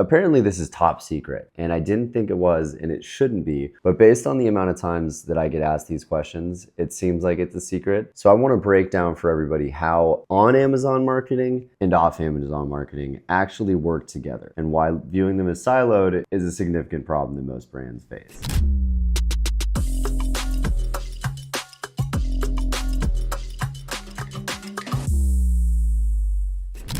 apparently this is top secret, and I didn't think it was, and it shouldn't be, but based on the amount of times that I get asked these questions, it seems like it's a secret. So I want to break down for everybody how on Amazon marketing and off Amazon marketing actually work together, and why viewing them as siloed is a significant problem that most brands face.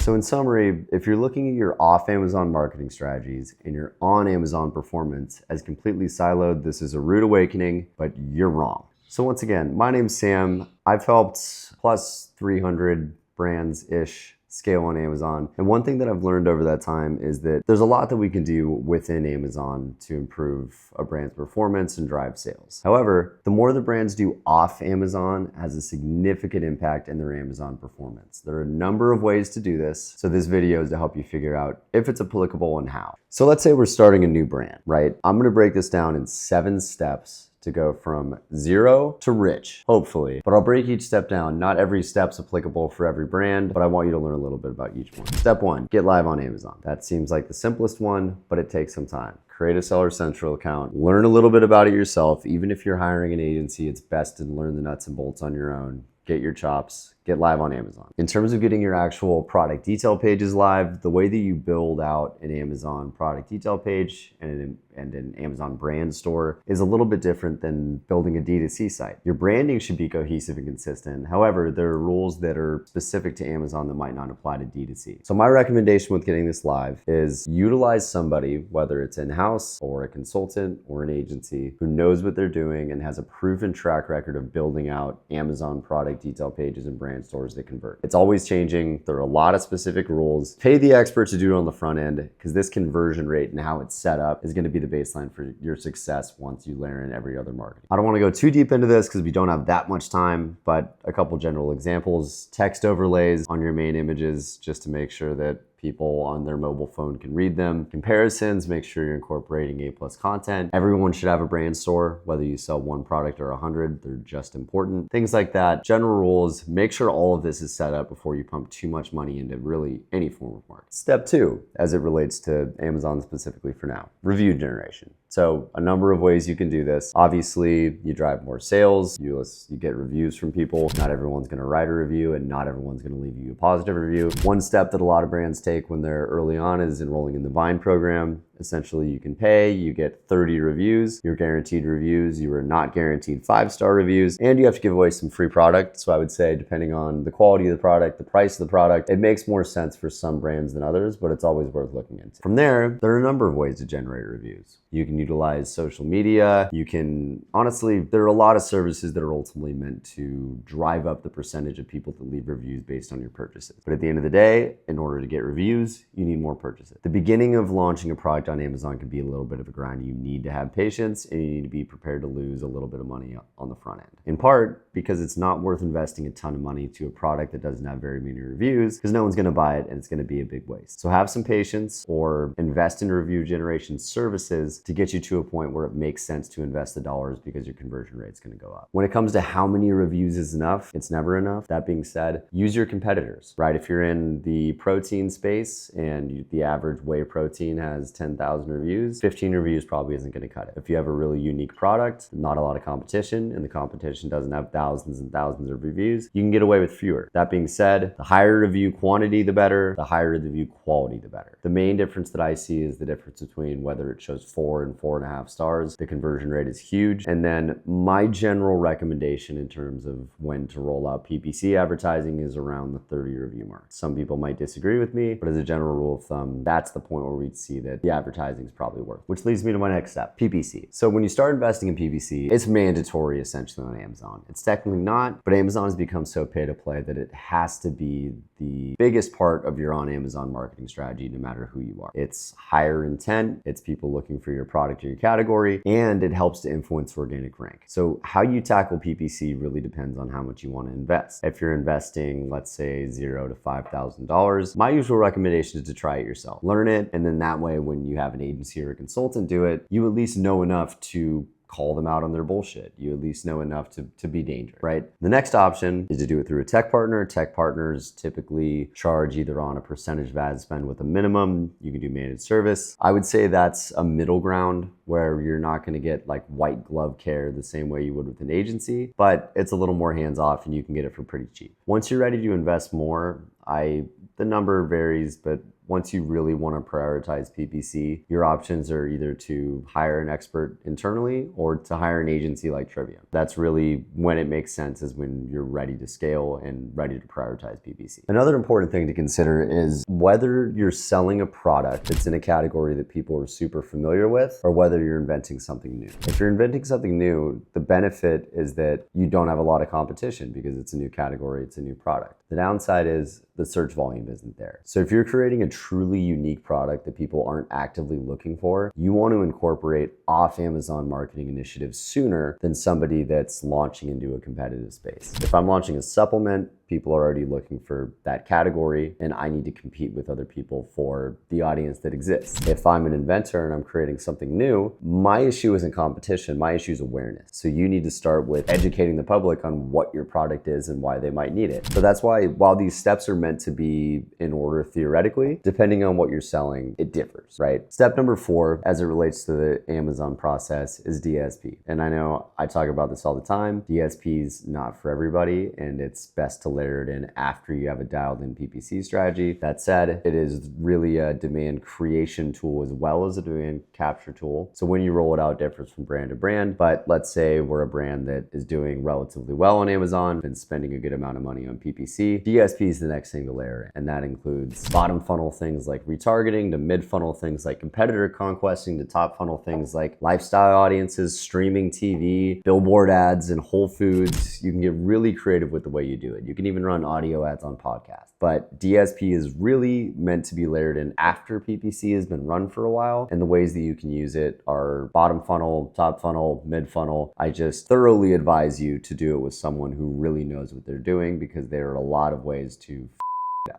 So in summary, if you're looking at your off Amazon marketing strategies and your on Amazon performance as completely siloed, this is a rude awakening, but you're wrong. So once again, my name's Sam. I've helped plus 300 brands-ish scale on Amazon. And one thing that I've learned over that time is that there's a lot that we can do within Amazon to improve a brand's performance and drive sales. However, the more the brands do off Amazon has a significant impact in their Amazon performance. There are a number of ways to do this. So this video is to help you figure out if it's applicable and how. So let's say we're starting a new brand, right? I'm gonna break this down in 7 steps to go from 0 to rich, hopefully. But I'll break each step down. Not every step's applicable for every brand, but I want you to learn a little bit about each one. Step 1, get live on Amazon. That seems like the simplest one, but it takes some time. Create a Seller Central account, learn a little bit about it yourself. Even if you're hiring an agency, it's best to learn the nuts and bolts on your own. Get your chops, get live on Amazon. In terms of getting your actual product detail pages live, the way that you build out an Amazon product detail page and an Amazon brand store is a little bit different than building a D2C site. Your branding should be cohesive and consistent. However, there are rules that are specific to Amazon that might not apply to D2C. So my recommendation with getting this live is utilize somebody, whether it's in-house or a consultant or an agency, who knows what they're doing and has a proven track record of building out Amazon product detail pages and brand stores that convert. It's always changing. There are a lot of specific rules. Pay the expert to do it on the front end, because this conversion rate and how it's set up is going to be the baseline for your success once you layer in every other marketing. I don't want to go too deep into this because we don't have that much time, but a couple general examples. Text overlays on your main images just to make sure that people on their mobile phone can read them. Comparisons, make sure you're incorporating A+ content. Everyone should have a brand store, whether you sell 1 product or 100, they're just important. Things like that. General rules, make sure all of this is set up before you pump too much money into really any form of marketing. Step 2, as it relates to Amazon specifically for now, review generation. So a number of ways you can do this. Obviously, you drive more sales, you get reviews from people. Not everyone's gonna write a review and not everyone's gonna leave you a positive review. One step that a lot of brands take when they're early on is enrolling in the Vine program. Essentially, you can pay, you get 30 reviews, you're guaranteed reviews, you are not guaranteed 5-star reviews, and you have to give away some free product. So I would say, depending on the quality of the product, the price of the product, it makes more sense for some brands than others, but it's always worth looking into. From there are a number of ways to generate reviews. You can utilize social media. You can, honestly, there are a lot of services that are ultimately meant to drive up the percentage of people that leave reviews based on your purchases. But at the end of the day, in order to get reviews, you need more purchases. The beginning of launching a product on Amazon can be a little bit of a grind. You need to have patience and you need to be prepared to lose a little bit of money on the front end. In part because it's not worth investing a ton of money to a product that doesn't have very many reviews, because no one's gonna buy it and it's gonna be a big waste. So have some patience or invest in review generation services to get you to a point where it makes sense to invest the dollars, because your conversion rate's gonna go up. When it comes to how many reviews is enough, it's never enough. That being said, use your competitors, right? If you're in the protein space and the average whey protein has 10,000 reviews, 15 reviews probably isn't gonna cut it. If you have a really unique product, not a lot of competition, and the competition doesn't have thousands and thousands of reviews, you can get away with fewer. That being said, the higher review quantity, the better. The higher the review quality, the better. The main difference that I see is the difference between whether it shows 4 and 4.5 stars. The conversion rate is huge. And then my general recommendation in terms of when to roll out PPC advertising is around the 30 review mark. Some people might disagree with me, but as a general rule of thumb, that's the point where we'd see that the advertising is probably worth. Which leads me to my next step, PPC. So when you start investing in PPC, it's mandatory essentially on Amazon. It's technically not, but Amazon has become so pay to play that it has to be the biggest part of your on Amazon marketing strategy, no matter who you are. It's higher intent, it's people looking for your product or your category, and it helps to influence organic rank. So how you tackle PPC really depends on how much you want to invest. If you're investing, let's say $0 to $5,000, my usual recommendation is to try it yourself. Learn it, and then that way when you have an agency or a consultant do it, you at least know enough to call them out on their bullshit. You at least know enough to be dangerous, right? The next option is to do it through a tech partner. Tech partners typically charge either on a percentage of ad spend with a minimum. You can do managed service. I would say that's a middle ground where you're not going to get like white glove care the same way you would with an agency, but it's a little more hands off and you can get it for pretty cheap. Once you're ready to invest more, the number varies, but once you really want to prioritize PPC, your options are either to hire an expert internally or to hire an agency like Trivium. That's really when it makes sense, is when you're ready to scale and ready to prioritize PPC. Another important thing to consider is whether you're selling a product that's in a category that people are super familiar with, or whether you're inventing something new. If you're inventing something new, the benefit is that you don't have a lot of competition because it's a new category, it's a new product. The downside is the search volume isn't there. So if you're creating a truly unique product that people aren't actively looking for, you want to incorporate off Amazon marketing initiatives sooner than somebody that's launching into a competitive space. If I'm launching a supplement, people are already looking for that category and I need to compete with other people for the audience that exists. If I'm an inventor and I'm creating something new, my issue isn't competition, my issue is awareness. So you need to start with educating the public on what your product is and why they might need it. So that's why, while these steps are meant to be in order theoretically, depending on what you're selling, it differs, right? Step number 4, as it relates to the Amazon process, is DSP. And I know I talk about this all the time. DSP is not for everybody, and it's best to layer it in after you have a dialed in PPC strategy. That said, it is really a demand creation tool as well as a demand capture tool. So when you roll it out, it differs from brand to brand. But let's say we're a brand that is doing relatively well on Amazon and spending a good amount of money on PPC. DSP is the next thing to layer in, and that includes bottom funnel things like retargeting, to mid funnel things like competitor conquesting, to top funnel things like lifestyle audiences, streaming TV, billboard ads, and Whole Foods. You can get really creative with the way you do it. You can even run audio ads on podcasts. But DSP is really meant to be layered in after PPC has been run for a while, and the ways that you can use it are bottom funnel, top funnel, mid funnel. I just thoroughly advise you to do it with someone who really knows what they're doing, because there are a lot of ways to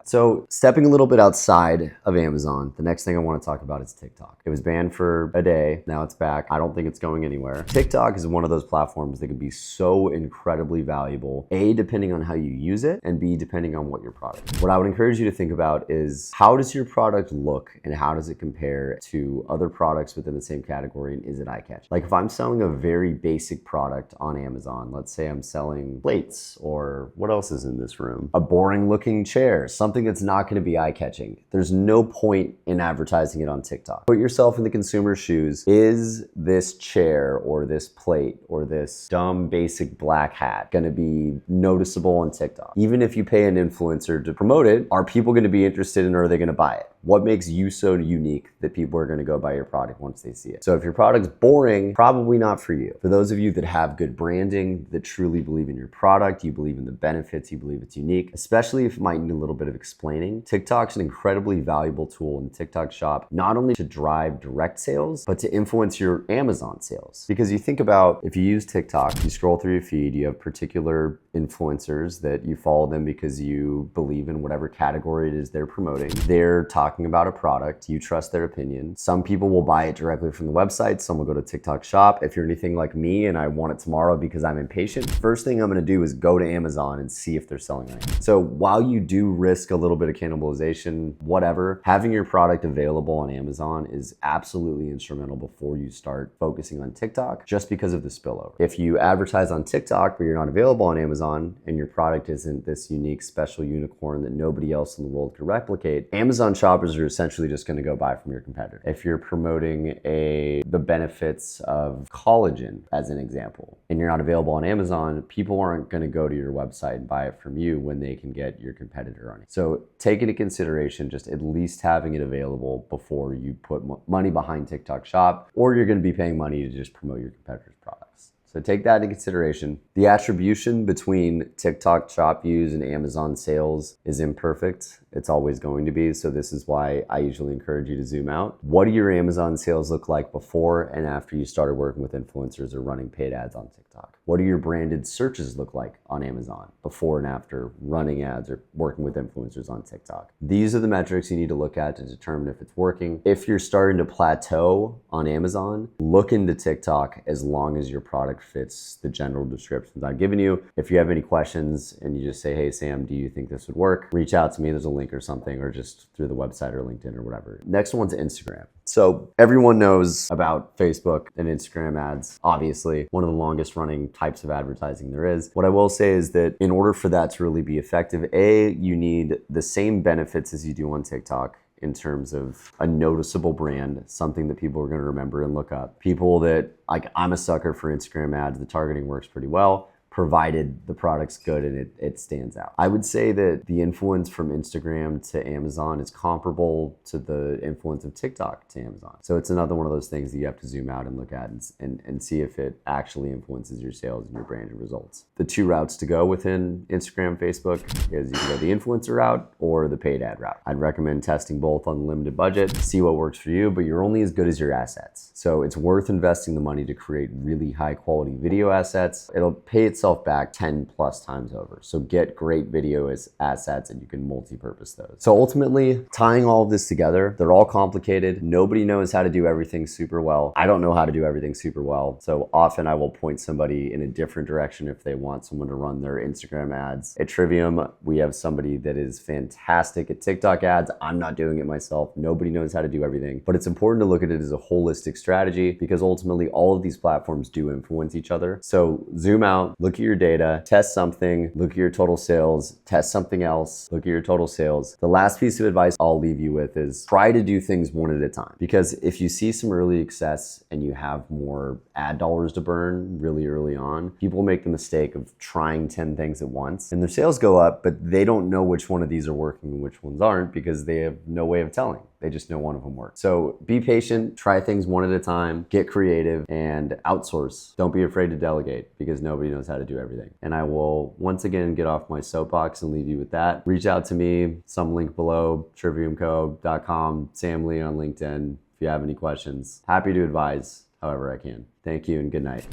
So stepping a little bit outside of Amazon, the next thing I want to talk about is TikTok. It was banned for a day. Now it's back. I don't think it's going anywhere. TikTok is one of those platforms that can be so incredibly valuable, A, depending on how you use it, and B, depending on what your product is. What I would encourage you to think about is, how does your product look and how does it compare to other products within the same category, and is it eye-catching? Like if I'm selling a very basic product on Amazon, let's say I'm selling plates, or what else is in this room? A boring looking chair, something that's not going to be eye-catching. There's no point in advertising it on TikTok. Put yourself in the consumer's shoes. Is this chair or this plate or this dumb basic black hat going to be noticeable on TikTok? Even if you pay an influencer to promote it, are people going to be interested in, or are they going to buy it? What makes you so unique that people are going to go buy your product once they see it? So if your product's boring, probably not for you. For those of you that have good branding, that truly believe in your product, you believe in the benefits, you believe it's unique, especially if it might need a little bit of explaining, TikTok's an incredibly valuable tool in the TikTok shop, not only to drive direct sales, but to influence your Amazon sales. Because you think about, if you use TikTok, you scroll through your feed, you have particular influencers that you follow them because you believe in whatever category it is they're promoting. They're talking about a product, you trust their opinion. Some people will buy it directly from the website, some will go to TikTok shop. If you're anything like me and I want it tomorrow because I'm impatient, first thing I'm gonna do is go to Amazon and see if they're selling anything. So while you do risk a little bit of cannibalization, whatever, having your product available on Amazon is absolutely instrumental before you start focusing on TikTok, just because of the spillover. If you advertise on TikTok but you're not available on Amazon, and your product isn't this unique special unicorn that nobody else in the world could replicate, Amazon shoppers are essentially just going to go buy from your competitor. If you're promoting the benefits of collagen, as an example, and you're not available on Amazon, people aren't going to go to your website and buy it from you when they can get your competitor on it. So take into consideration just at least having it available before you put money behind TikTok shop, or you're going to be paying money to just promote your competitor's products. So take that into consideration. The attribution between TikTok shop views and Amazon sales is imperfect. It's always going to be. So this is why I usually encourage you to zoom out. What do your Amazon sales look like before and after you started working with influencers or running paid ads on TikTok? What do your branded searches look like on Amazon before and after running ads or working with influencers on TikTok? These are the metrics you need to look at to determine if it's working. If you're starting to plateau on Amazon, look into TikTok as long as your product fits the general descriptions I've given you. If you have any questions and you just say, hey, Sam, do you think this would work? Reach out to me. There's a link or something, or just through the website or LinkedIn or whatever. Next one's Instagram. So everyone knows about Facebook and Instagram ads, obviously one of the longest running types of advertising there is. What I will say is that in order for that to really be effective, you need the same benefits as you do on TikTok in terms of a noticeable brand, something that people are going to remember and look up. People that, like, I'm a sucker for Instagram ads. The targeting works pretty well, provided the product's good and it stands out. I would say that the influence from Instagram to Amazon is comparable to the influence of TikTok to Amazon. So it's another one of those things that you have to zoom out and look at and see if it actually influences your sales and your branded results. The two routes to go within Instagram, Facebook is you can go the influencer route or the paid ad route. I'd recommend testing both on a limited budget, see what works for you, but you're only as good as your assets. So it's worth investing the money to create really high quality video assets. It'll pay itself back 10 plus times over. So get great video as assets and you can multi-purpose those. So ultimately, tying all of this together, they're all complicated. Nobody knows how to do everything super well. I don't know how to do everything super well. So often I will point somebody in a different direction if they want someone to run their Instagram ads. At Trivium, we have somebody that is fantastic at TikTok ads. I'm not doing it myself. Nobody knows how to do everything, but it's important to look at it as a holistic strategy because ultimately all of these platforms do influence each other. So zoom out, look at your data, test something, look at your total sales, test something else, look at your total sales. The last piece of advice I'll leave you with is try to do things one at a time. Because if you see some early success and you have more ad dollars to burn really early on, people make the mistake of trying 10 things at once and their sales go up, but they don't know which one of these are working and which ones aren't because they have no way of telling. They just know one of them works. So be patient, try things one at a time, get creative, and outsource. Don't be afraid to delegate because nobody knows how to do everything. And I will once again get off my soapbox and leave you with that. Reach out to me, some link below, triviumco.com, Sam Lee on LinkedIn if you have any questions. Happy to advise however I can. Thank you and good night.